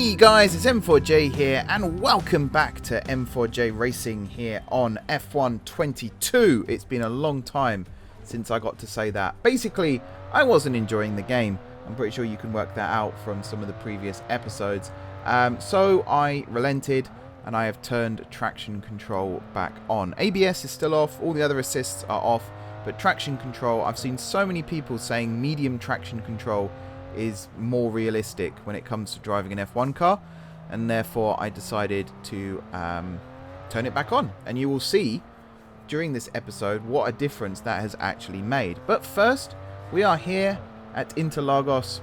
Hey guys, it's M4J here and welcome back to M4J Racing here on F1 22. It's been a long time since I got to say that. Basically, I wasn't enjoying the game. I'm pretty sure you can work that out from some of the previous episodes. So I relented and I have turned traction control back on. ABS is still off, all the other assists are off, but traction control, I've seen so many people saying medium traction control is more realistic when it comes to driving an F1 car, and therefore I decided to turn it back on, and you will see during this episode what a difference that has actually made. But first, we are here at Interlagos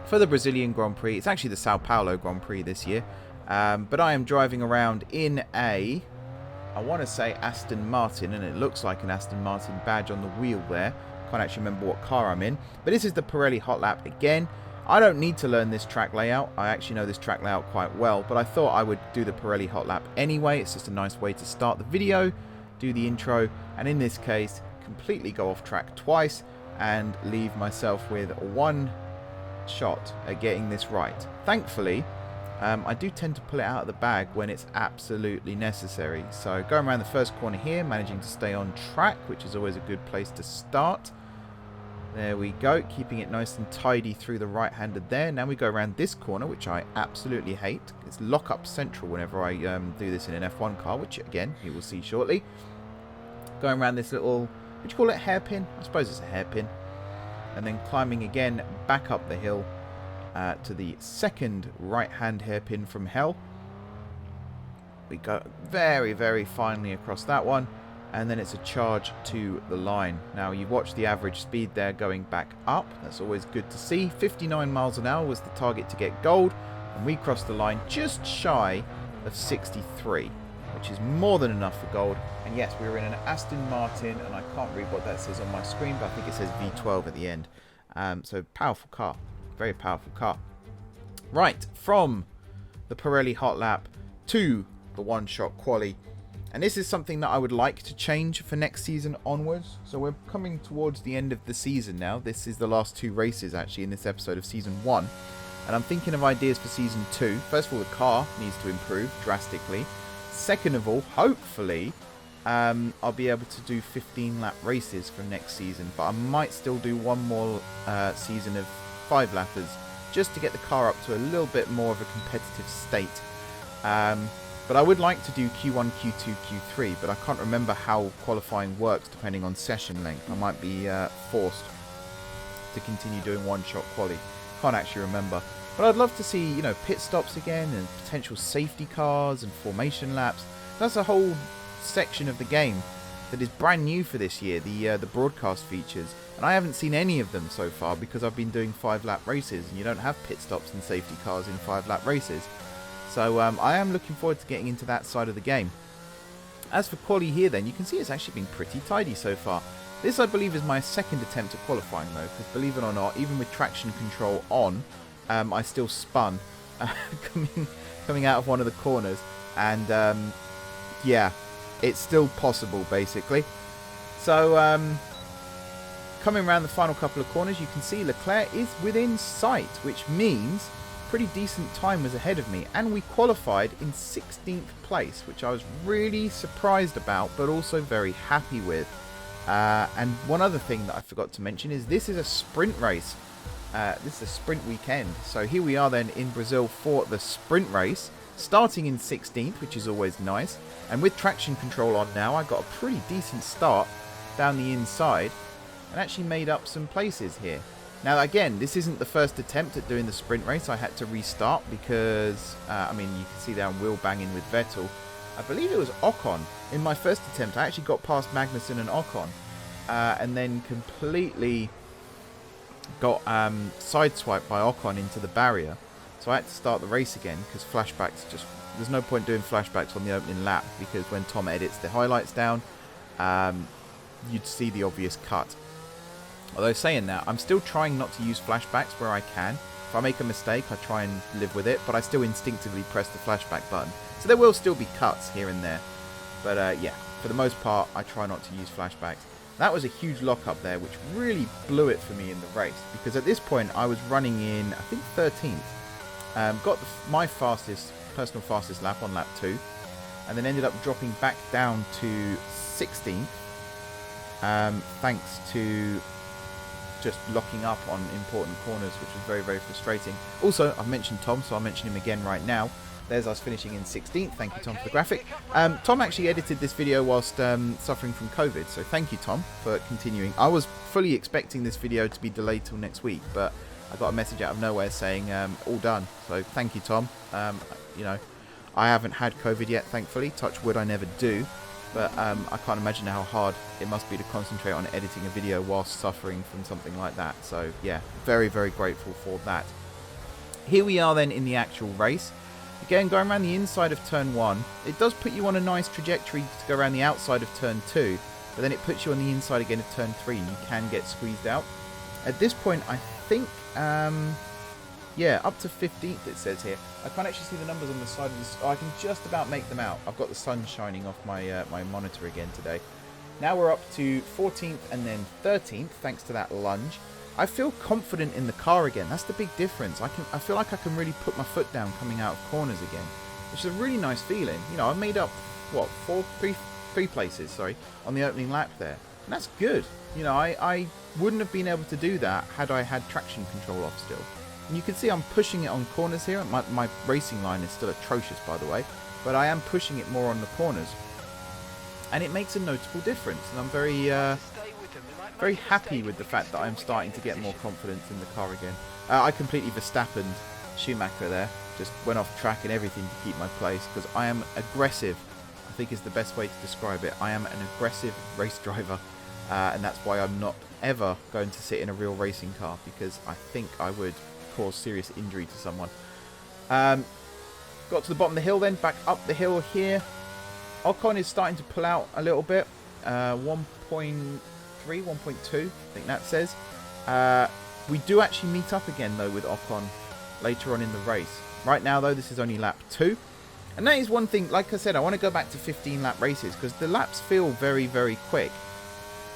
for the Brazilian Grand Prix. It's actually the Sao Paulo Grand Prix this year, but I am driving around in a, I want to say Aston Martin, and it looks like an Aston Martin badge on the wheel there. Can't actually remember what car I'm in, but this is the Pirelli Hot Lap again. I don't need to learn this track layout. I actually know this track layout quite well, but I thought I would do the Pirelli Hot Lap anyway. It's just a nice way to start the video, do the intro, and in this case, completely go off track twice and leave myself with one shot at getting this right. Thankfully, I do tend to pull it out of the bag when it's absolutely necessary. So going around the first corner here, managing to stay on track, which is always a good place to start. There we go, keeping it nice and tidy through the right-handed there. Now we go around this corner, which I absolutely hate. It's lock-up central whenever I do this in an F1 car, which again, you will see shortly. Going around this little, would you call it hairpin? I suppose it's a hairpin. And then climbing again back up the hill to the second right-hand hairpin from hell. We go very, very finely across that one. And then it's a charge to the line. Now you watch the average speed there going back up. That's always good to see. 59 miles an hour was the target to get gold. And we crossed the line just shy of 63, which is more than enough for gold. And yes, we were in an Aston Martin, and I can't read what that says on my screen, but I think it says V12 at the end. So powerful car. Very powerful car. Right, from the Pirelli Hot Lap to the one-shot quali. And this is something that I would like to change for next season onwards. So we're coming towards the end of the season now. This is the last two races actually in this episode of season 1. And I'm thinking of ideas for season 2. First of all, the car needs to improve drastically. Second of all, hopefully, I'll be able to do 15-lap races for next season. But I might still do one more season of 5-lappers just to get the car up to a little bit more of a competitive state. But I would like to do Q1, Q2, Q3, but I can't remember how qualifying works depending on session length. I might be forced to continue doing one-shot quali. Can't actually remember. But I'd love to see, you know, pit stops again and potential safety cars and formation laps. That's a whole section of the game that is brand new for this year, the broadcast features. And I haven't seen any of them so far because I've been doing 5-lap races, and you don't have pit stops and safety cars in 5-lap races. So I am looking forward to getting into that side of the game. As for quali here then, you can see it's actually been pretty tidy so far. This I believe is my second attempt at qualifying though, because believe it or not, even with traction control on, I still spun coming out of one of the corners. And yeah, it's still possible basically. So coming around the final couple of corners, you can see Leclerc is within sight, which means pretty decent time was ahead of me, and we qualified in 16th place, which I was really surprised about but also very happy with. And one other thing that I forgot to mention is this is a sprint race. This is a sprint weekend, so here we are then in Brazil for the sprint race, starting in 16th, which is always nice. And with traction control on now, I got a pretty decent start down the inside and actually made up some places here. Now again, this isn't the first attempt at doing the sprint race. I had to restart because, I mean, you can see there I'm wheel banging with Vettel. I believe it was Ocon. In my first attempt, I actually got past Magnussen and Ocon. And then completely got sideswiped by Ocon into the barrier. So I had to start the race again because flashbacks just... There's no point doing flashbacks on the opening lap because when Tom edits the highlights down, you'd see the obvious cut. Although saying that, I'm still trying not to use flashbacks where I can. If I make a mistake, I try and live with it, but I still instinctively press the flashback button. So there will still be cuts here and there. But yeah, for the most part, I try not to use flashbacks. That was a huge lock-up there, which really blew it for me in the race. Because at this point, I was running in, I think, 13th. Got my personal fastest lap on lap 2, and then ended up dropping back down to 16th, thanks to just locking up on important corners, which was very, very frustrating. Also, I've mentioned Tom, so I'll mention him again right now. There's us finishing in 16th. Thank you, Tom, for the graphic. Tom actually edited this video whilst suffering from COVID, so thank you, Tom, for continuing. I was fully expecting this video to be delayed till next week, but I got a message out of nowhere saying all done. So thank you, Tom. You know, I haven't had COVID yet, thankfully. Touch wood, I never do. But I can't imagine how hard it must be to concentrate on editing a video whilst suffering from something like that. So yeah, very, very grateful for that. Here we are then in the actual race. Again, going around the inside of turn 1, it does put you on a nice trajectory to go around the outside of turn 2, but then it puts you on the inside again of turn 3, and you can get squeezed out. At this point, I think, yeah, up to 15th it says here. I can't actually see the numbers on the side of this. Oh, I can just about make them out. I've got the sun shining off my my monitor again today. Now we're up to 14th and then 13th, thanks to that lunge. I feel confident in the car again. That's the big difference. I feel like I can really put my foot down coming out of corners again, which is a really nice feeling. You know, I made up, what, three places, sorry, on the opening lap there. And that's good. You know, I wouldn't have been able to do that had I had traction control off still. And you can see I'm pushing it on corners here. My racing line is still atrocious, by the way, but I am pushing it more on the corners. And it makes a notable difference. And I'm very happy with the fact that I'm starting to get more confidence in the car again. I completely Verstappened Schumacher there. Just went off track and everything to keep my place, because I am aggressive. I think is the best way to describe it. I am an aggressive race driver, and that's why I'm not ever going to sit in a real racing car, because I think I would cause serious injury to someone. Got to the bottom of the hill then, back up the hill here. Ocon is starting to pull out a little bit. 1.3, 1.2, I think that says. We do actually meet up again though with Ocon later on in the race. Right now though, this is only lap 2. And that is one thing, like I said, I want to go back to 15 lap races, because the laps feel very, very quick.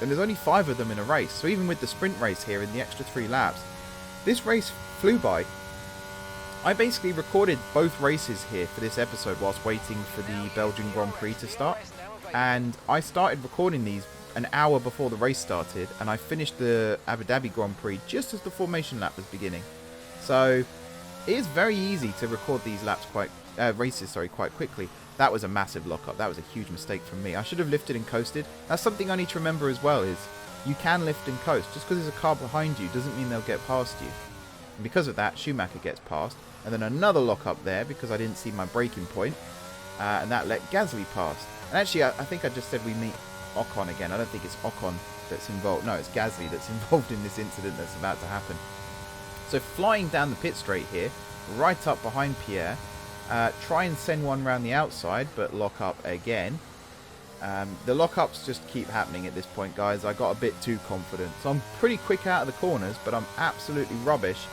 And there's only 5 of them in a race. So even with the sprint race here and the extra 3 laps, this race flew by. I basically recorded both races here for this episode whilst waiting for the Belgian Grand Prix to start. And I started recording these an hour before the race started, and I finished the Aberdavi Grand Prix just as the formation lap was beginning. So it is very easy to record these races quite quickly. That was a massive lockup. That was a huge mistake from me. I should have lifted and coasted. That's something I need to remember as well, is you can lift and coast. Just because there's a car behind you doesn't mean they'll get past you. And because of that, Schumacher gets past. And then another lockup there because I didn't see my braking point. And that let Gasly pass. And actually, I think I just said we meet Ocon again. I don't think it's Ocon that's involved. No, it's Gasly that's involved in this incident that's about to happen. So flying down the pit straight here, right up behind Pierre. Try and send one round the outside, but lock up again. The lockups just keep happening at this point, guys. I got a bit too confident. So I'm pretty quick out of the corners, but I'm absolutely rubbish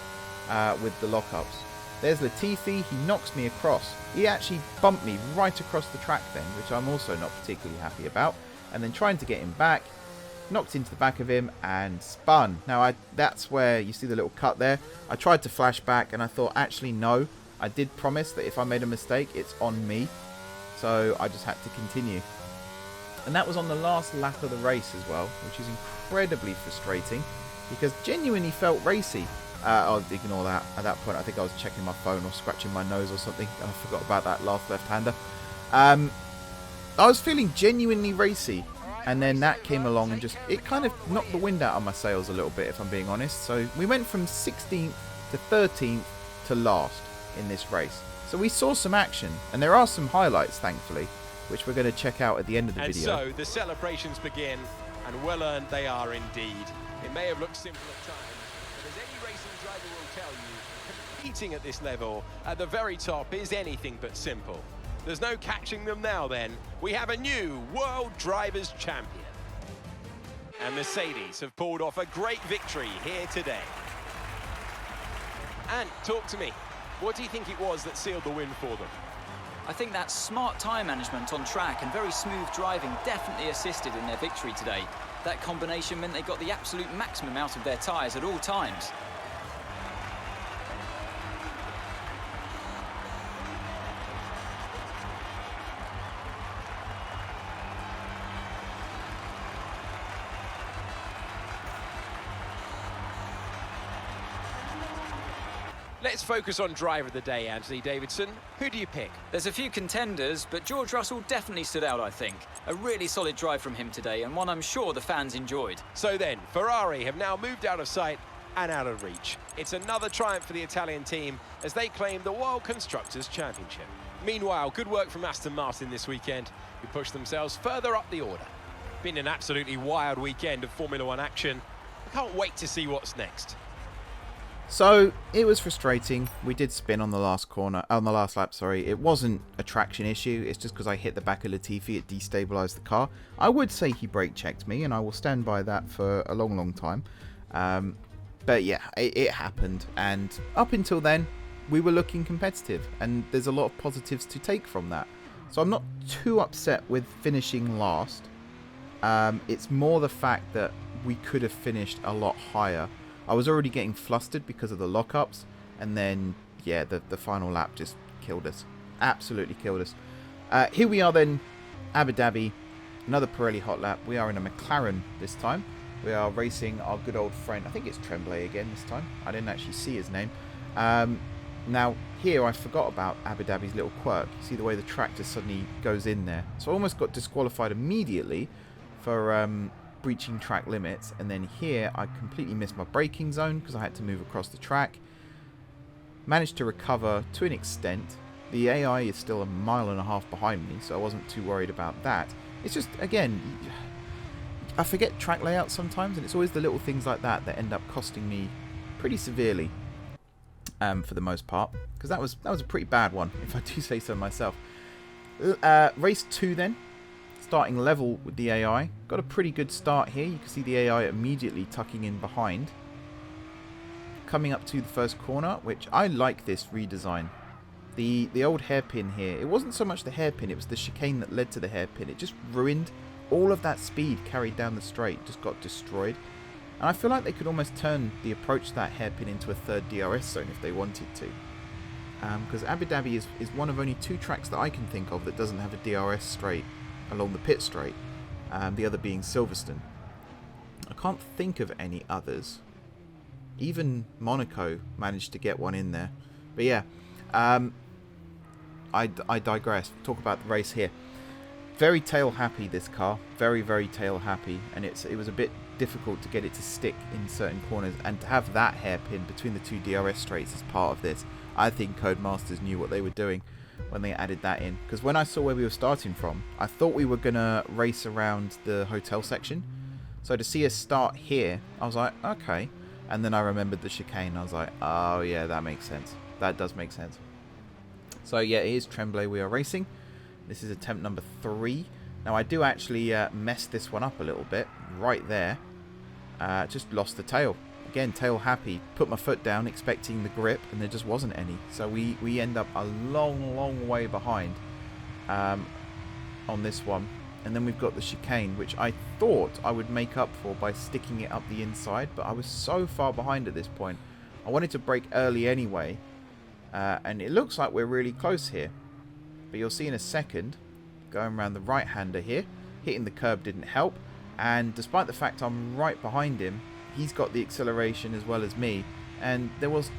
with the lockups. There's Latifi. He knocks me across. He actually bumped me right across the track then, which I'm also not particularly happy about. And then trying to get him back, knocked into the back of him and spun. Now, that's where you see the little cut there. I tried to flash back and I thought, actually, no. I did promise that if I made a mistake, it's on me. So I just had to continue. And that was on the last lap of the race as well, which is incredibly frustrating because genuinely felt racy. I'll ignore that. At that point, I think I was checking my phone or scratching my nose or something. I forgot about that last left-hander. I was feeling genuinely racy. And then that came along and it kind of knocked the wind out of my sails a little bit, if I'm being honest. So we went from 16th to 13th to last in this race. So we saw some action, and there are some highlights, thankfully, which we're going to check out at the end of the video. And so the celebrations begin, and well earned they are indeed. It may have looked simple at times, but as any racing driver will tell you, competing at this level at the very top is anything but simple. There's no catching them now then. We have a new World Drivers' Champion. And Mercedes have pulled off a great victory here today. And talk to me. What do you think it was that sealed the win for them? I think that smart tyre management on track and very smooth driving definitely assisted in their victory today. That combination meant they got the absolute maximum out of their tyres at all times. Let's focus on driver of the day, Anthony Davidson. Who do you pick? There's a few contenders, but George Russell definitely stood out, I think. A really solid drive from him today, and one I'm sure the fans enjoyed. So then, Ferrari have now moved out of sight and out of reach. It's another triumph for the Italian team as they claim the World Constructors' Championship. Meanwhile, good work from Aston Martin this weekend, who pushed themselves further up the order. Been an absolutely wild weekend of Formula One action. I can't wait to see what's next. So it was frustrating. We did spin on the last lap. Sorry, it wasn't a traction issue. It's just because I hit the back of Latifi, it destabilized the car. I would say he brake checked me, and I will stand by that for a long, long time. But yeah, it happened, and up until then, we were looking competitive, and there's a lot of positives to take from that. So I'm not too upset with finishing last. It's more the fact that we could have finished a lot higher. I was already getting flustered because of the lockups, and then, yeah, the final lap just killed us. Absolutely killed us. Here we are then, Abu Dhabi, another Pirelli Hot Lap. We are in a McLaren this time. We are racing our good old friend, I think it's Tremblay again this time. I didn't actually see his name. Now, here I forgot about Abu Dhabi's little quirk. You see the way the track just suddenly goes in there. So I almost got disqualified immediately for breaching track limits, and then here I completely missed my braking zone because I had to move across the track. Managed to recover to an extent. The AI is still 1.5 miles behind me, so I wasn't too worried about that. It's just, again, I forget track layout sometimes, and it's always the little things like that that end up costing me pretty severely, for the most part, because that was a pretty bad one, if I do say so myself. Race 2 then. Starting level with the AI. Got a pretty good start here. You can see the AI immediately tucking in behind. Coming up to the first corner, which I like this redesign. The old hairpin here, it wasn't so much the hairpin, it was the chicane that led to the hairpin. It just ruined all of that speed carried down the straight, just got destroyed. And I feel like they could almost turn the approach to that hairpin into a third DRS zone if they wanted to. Because Abu Dhabi is one of only 2 tracks that I can think of that doesn't have a DRS straight along the pit straight, the other being Silverstone. I can't think of any others. Even Monaco managed to get one in there. But yeah, I digress. Talk about the race here. Very tail happy, this car. Very, very tail happy, and it was a bit difficult to get it to stick in certain corners, and to have that hairpin between the 2 DRS straights as part of this. I think Codemasters knew what they were doing when they added that in, because when I saw where we were starting from, I thought we were gonna race around the hotel section. So to see us start here, I was like, okay. And then I remembered the chicane. I was like, oh yeah, that makes sense. That does make sense. So yeah, it is Tremblay we are racing. This is attempt number 3. Now I do actually mess this one up a little bit right there. Just lost the tail. Again, tail happy. Put my foot down expecting the grip, and there just wasn't any. So we end up a long, long way behind on this one. And then we've got the chicane, which I thought I would make up for by sticking it up the inside, but I was so far behind at this point. I wanted to brake early anyway, and it looks like we're really close here. But you'll see in a second, going around the right-hander here, hitting the curb didn't help, and despite the fact I'm right behind him, he's got the acceleration as well as me, and there was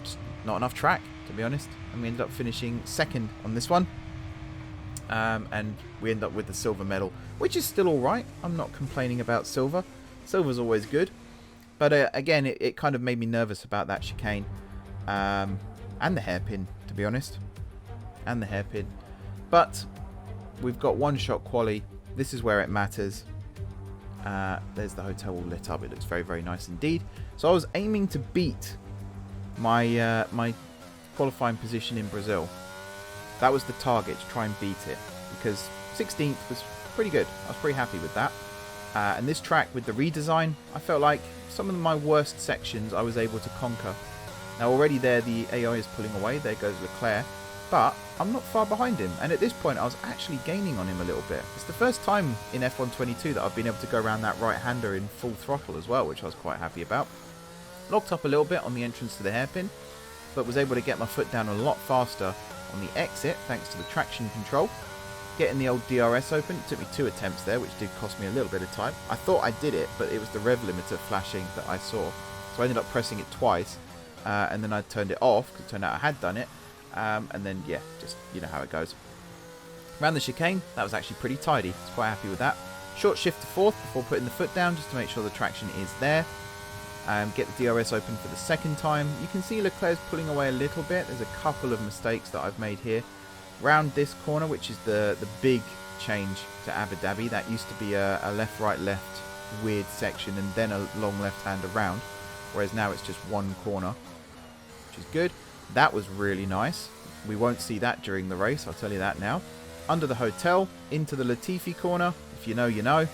just not enough track, to be honest, and we ended up finishing second on this one. And we end up with the silver medal, which is still alright. I'm not complaining about silver. Silver's always good. But again, it kind of made me nervous about that chicane. And the hairpin, to be honest. And the hairpin. But we've got one shot quali. This is where it matters. There's the hotel all lit up. It looks very, very nice indeed. So I was aiming to beat my my qualifying position in Brazil. That was the target, to try and beat it, because 16th was pretty good. I was pretty happy with that. And this track with the redesign, I felt like some of my worst sections I was able to conquer. Now already there the AI is pulling away, there goes Leclerc, but I'm not far behind him, and at this point I was actually gaining on him a little bit. It's the first time in F1 22 that I've been able to go around that right-hander in full throttle as well, which I was quite happy about. Locked up a little bit on the entrance to the hairpin, but was able to get my foot down a lot faster on the exit thanks to the traction control. Getting the old DRS open, it took me 2 attempts there, which did cost me a little bit of time. I thought I did it, but it was the rev limiter flashing that I saw, so I ended up pressing it twice. and then I turned it off because it turned out I had done it. And then, yeah, just, you know how it goes. Around the chicane, that was actually pretty tidy. I was quite happy with that. Short shift to fourth before putting the foot down, just to make sure the traction is there. Get the DRS open for the second time. You can see Leclerc's pulling away a little bit. There's a couple of mistakes that I've made here. Round this corner, which is the big change to Aberdavi. That used to be a left, right, left weird section and then a long left-hand around. Whereas now it's just one corner, which is good. That was really nice. We won't see that during the race, I'll tell you that now. Under the hotel, into the Latifi corner. If you know, you know.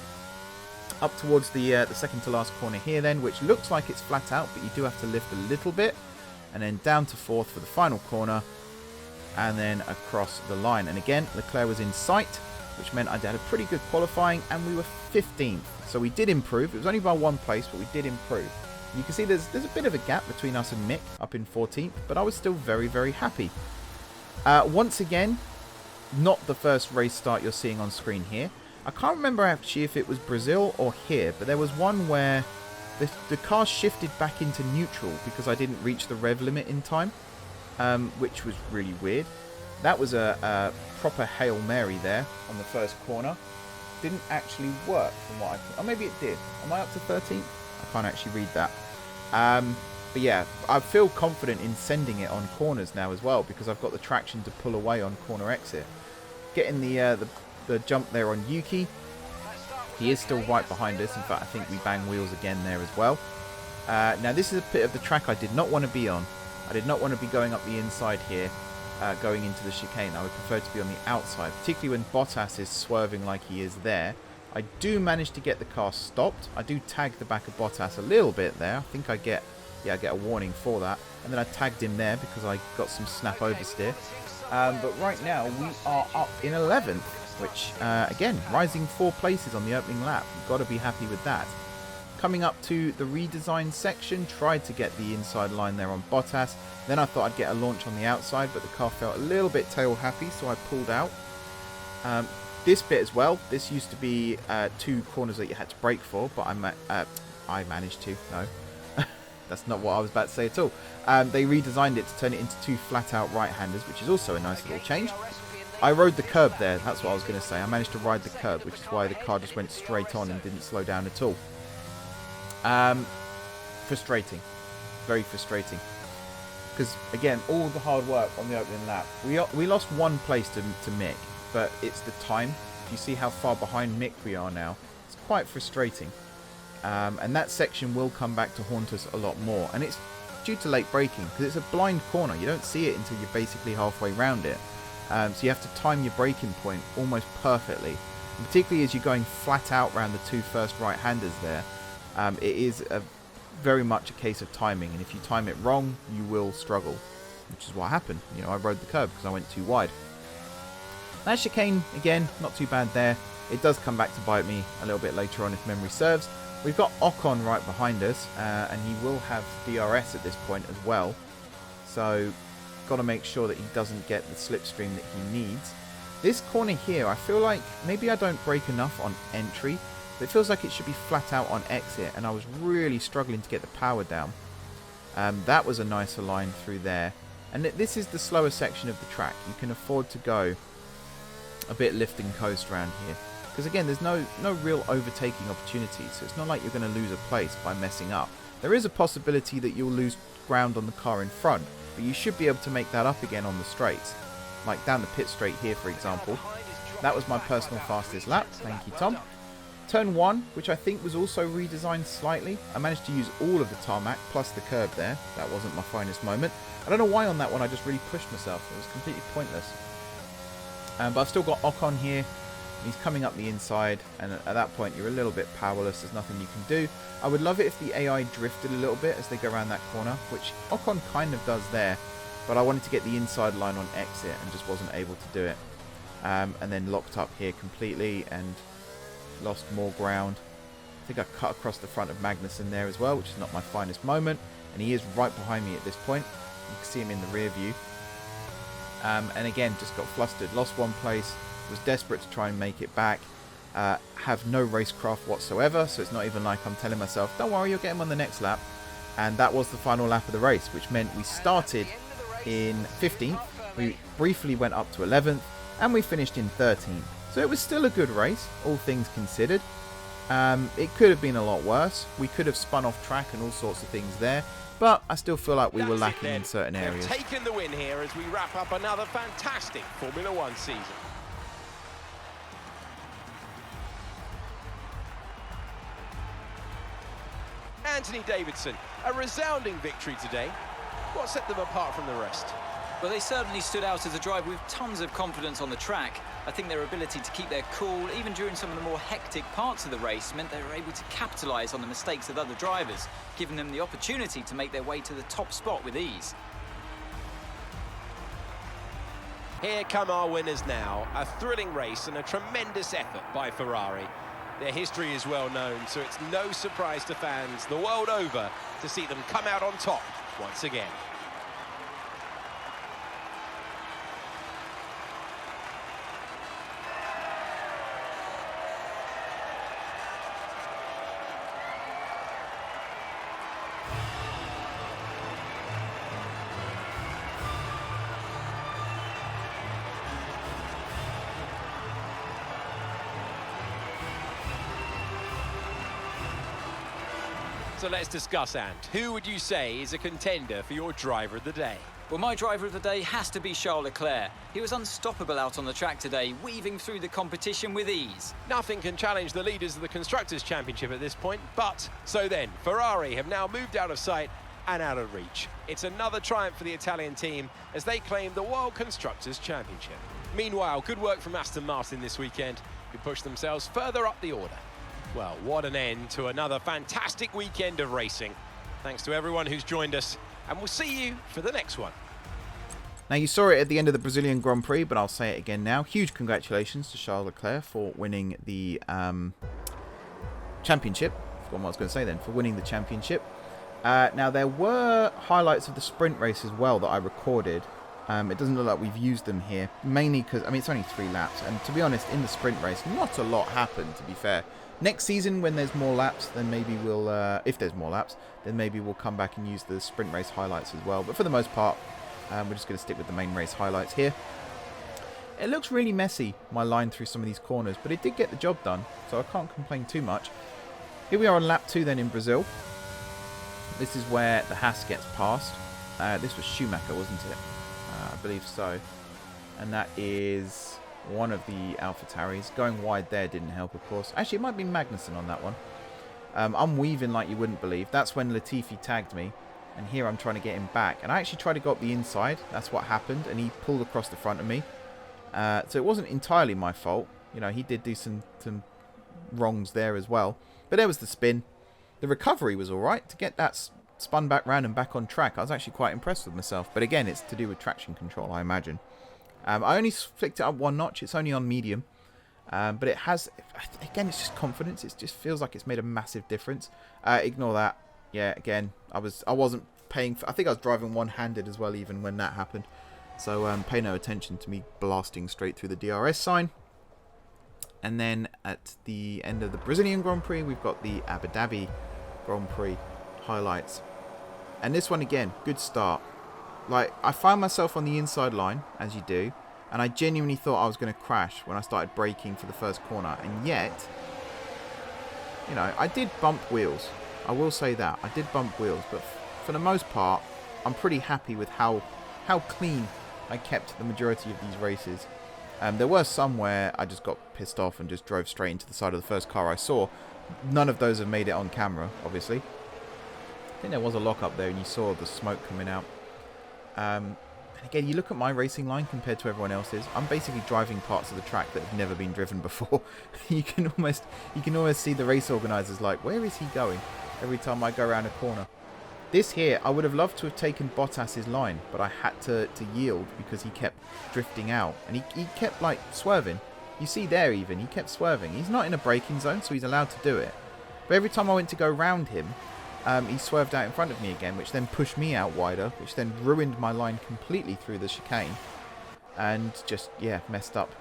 Up towards the second to last corner here then, which looks like it's flat out, but you do have to lift a little bit. And then down to fourth for the final corner. And then across the line. And again, Leclerc was in sight, which meant I had a pretty good qualifying, and we were 15th. So we did improve. It was only by one place, but we did improve. You can see there's a bit of a gap between us and Mick up in 14th, but I was still very, very happy. Once again, not the first race start you're seeing on screen here. I can't remember actually if it was Brazil or here, but there was one where the car shifted back into neutral because I didn't reach the rev limit in time, which was really weird. That was a proper Hail Mary there on the first corner. Didn't actually work from what I think. Or maybe it did. Am I up to 13th? I can't actually read that. But yeah, I feel confident in sending it on corners now as well because I've got the traction to pull away on corner exit. Getting the jump there on Yuki. He is still right behind us. In fact, I think we bang wheels again there as well. Now this is a bit of the track I did not want to be on. I did not want to be going up the inside here, going into the chicane. I would prefer to be on the outside, particularly when Bottas is swerving like he is there. I do manage to get the car stopped. I do tag the back of Bottas a little bit there. I think I get a warning for that. And then I tagged him there because I got some snap oversteer. But right now we are up in 11th, which, again, rising 4 places on the opening lap. You've got to be happy with that. Coming up to the redesign section, tried to get the inside line there on Bottas. Then I thought I'd get a launch on the outside, but the car felt a little bit tail happy, so I pulled out. This bit as well, this used to be 2 corners that you had to brake for, but I managed to. No, that's not what I was about to say at all. They redesigned it to turn it into 2 flat-out right-handers, which is also a nice little change. I rode the curb there, that's what I was going to say. I managed to ride the curb, which is why the car just went straight on and didn't slow down at all. Frustrating. Very frustrating. Because, again, all the hard work on the opening lap. We lost 1 place to Mick, but it's the time. If you see how far behind Mick we are now, it's quite frustrating. And that section will come back to haunt us a lot more. And it's due to late braking, because it's a blind corner. You don't see it until you're basically halfway round it. So you have to time your braking point almost perfectly. And particularly as you're going flat out around the 2 first right-handers there, it is very much a case of timing. And if you time it wrong, you will struggle, which is what happened. You know, I rode the curb because I went too wide. That chicane, again, not too bad there. It does come back to bite me a little bit later on if memory serves. We've got Ocon right behind us, and he will have DRS at this point as well. So, got to make sure that he doesn't get the slipstream that he needs. This corner here, I feel like maybe I don't brake enough on entry, but it feels like it should be flat out on exit, and I was really struggling to get the power down. That was a nicer line through there. And this is the slower section of the track. You can afford to go a bit lift and coast around here. Because again, there's no real overtaking opportunities, so it's not like you're going to lose a place by messing up. There is a possibility that you'll lose ground on the car in front, but you should be able to make that up again on the straights. Like down the pit straight here, for example. That was my personal fastest lap. Thank you, Tom. Turn 1, which I think was also redesigned slightly. I managed to use all of the tarmac plus the curb there. That wasn't my finest moment. I don't know why on that one I just really pushed myself. It was completely pointless. But I've still got Ocon here. He's coming up the inside, and at that point you're a little bit powerless. There's nothing you can do. I would love it if the AI drifted a little bit as they go around that corner, which Ocon kind of does there, but I wanted to get the inside line on exit and just wasn't able to do it. And then locked up here completely and lost more ground. I think I cut across the front of Magnussen there as well, which is not my finest moment, and he is right behind me at this point. You can see him in the rear view. And again, just got flustered, lost 1 place, was desperate to try and make it back. Have no racecraft whatsoever, so it's not even like I'm telling myself, don't worry, you'll get him on the next lap. And that was the final lap of the race, which meant we started in 15th, we briefly went up to 11th, and we finished in 13th. So it was still a good race, all things considered. It could have been a lot worse. We could have spun off track and all sorts of things there, but I still feel like we were lacking in certain areas. They've taken the win here as we wrap up another fantastic Formula One season. Anthony Davidson, a resounding victory today. What set them apart from the rest? Well, they certainly stood out as a driver with tons of confidence on the track. I think their ability to keep their cool, even during some of the more hectic parts of the race, meant they were able to capitalise on the mistakes of other drivers, giving them the opportunity to make their way to the top spot with ease. Here come our winners now. A thrilling race and a tremendous effort by Ferrari. Their history is well known, so it's no surprise to fans the world over to see them come out on top once again. So let's discuss, Ant. Who would you say is a contender for your driver of the day? Well, my driver of the day has to be Charles Leclerc. He was unstoppable out on the track today, weaving through the competition with ease. Nothing can challenge the leaders of the Constructors' Championship at this point, but so then, Ferrari have now moved out of sight and out of reach. It's another triumph for the Italian team as they claim the World Constructors' Championship. Meanwhile, good work from Aston Martin this weekend, who pushed themselves further up the order. Well, what an end to another fantastic weekend of racing. Thanks to everyone who's joined us, and we'll see you for the next one. Now, you saw it at the end of the Brazilian Grand Prix, but I'll say it again now. Huge congratulations to Charles Leclerc for winning the championship. Forgot what I was going to say then, for winning the championship. Now, there were highlights of the sprint race as well that I recorded. It doesn't look like we've used them here, mainly because, I mean, it's only 3 laps. And to be honest, in the sprint race, not a lot happened, to be fair. Next season, when there's more laps, then maybe we'll, if there's more laps, then maybe we'll come back and use the sprint race highlights as well. But for the most part, we're just going to stick with the main race highlights here. It looks really messy, my line through some of these corners, but it did get the job done, so I can't complain too much. Here we are on lap 2 then in Brazil. This is where the Haas gets past. This was Schumacher, wasn't it? I believe so. And that is one of the AlphaTauris. Going wide there didn't help, of course. Actually, it might be Magnussen on that one. I'm weaving like you wouldn't believe. That's when Latifi tagged me. And here I'm trying to get him back. And I actually tried to go up the inside. That's what happened. And he pulled across the front of me. So it wasn't entirely my fault. You know, he did do some wrongs there as well. But there was the spin. The recovery was alright. To get that spun back round and back on track, I was actually quite impressed with myself. But again, it's to do with traction control, I imagine. I only flicked it up 1 notch. It's only on medium. But it has, again, it's just confidence. It just feels like it's made a massive difference. Ignore that. Yeah, again, I wasn't paying for, I think I was driving one-handed as well even when that happened. So pay no attention to me blasting straight through the DRS sign. And then at the end of the Brazilian Grand Prix, we've got the Aberdavi Grand Prix highlights. And this one again, good start. Like, I found myself on the inside line, as you do, and I genuinely thought I was going to crash when I started braking for the first corner. And yet, you know, I did bump wheels. I will say that. I did bump wheels, but for the most part, I'm pretty happy with how clean I kept the majority of these races. There were some where I just got pissed off and just drove straight into the side of the first car I saw. None of those have made it on camera, obviously. I think there was a lock-up there and you saw the smoke coming out. And again, you look at my racing line compared to everyone else's. I'm basically driving parts of the track that have never been driven before. you can almost see the race organisers like, where is he going? Every time I go around a corner. This here, I would have loved to have taken Bottas's line, but I had to yield because he kept drifting out. And he kept, like, swerving. You see there even, he kept swerving. He's not in a braking zone, so he's allowed to do it. But every time I went to go round him, he swerved out in front of me again, which then pushed me out wider, which then ruined my line completely through the chicane. And just, yeah, messed up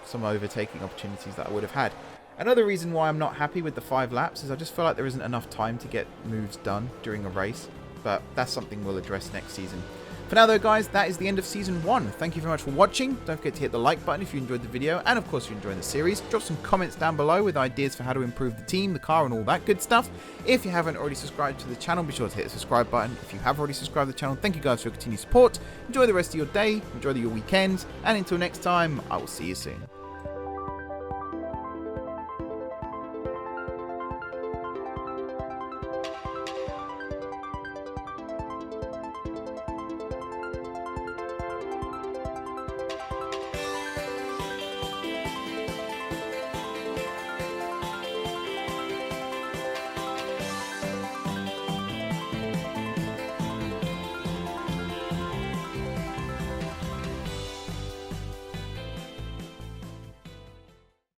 some overtaking opportunities that I would have had. Another reason why I'm not happy with the 5 laps is I just feel like there isn't enough time to get moves done during a race. but that's something we'll address next season. For now though guys, that is the end of Season 1. Thank you very much for watching. Don't forget to hit the like button if you enjoyed the video, and of course if you're enjoying the series. Drop some comments down below with ideas for how to improve the team, the car and all that good stuff. If you haven't already subscribed to the channel, be sure to hit the subscribe button. If you have already subscribed to the channel, thank you guys for your continued support. Enjoy the rest of your day, enjoy your weekends, and until next time, I will see you soon.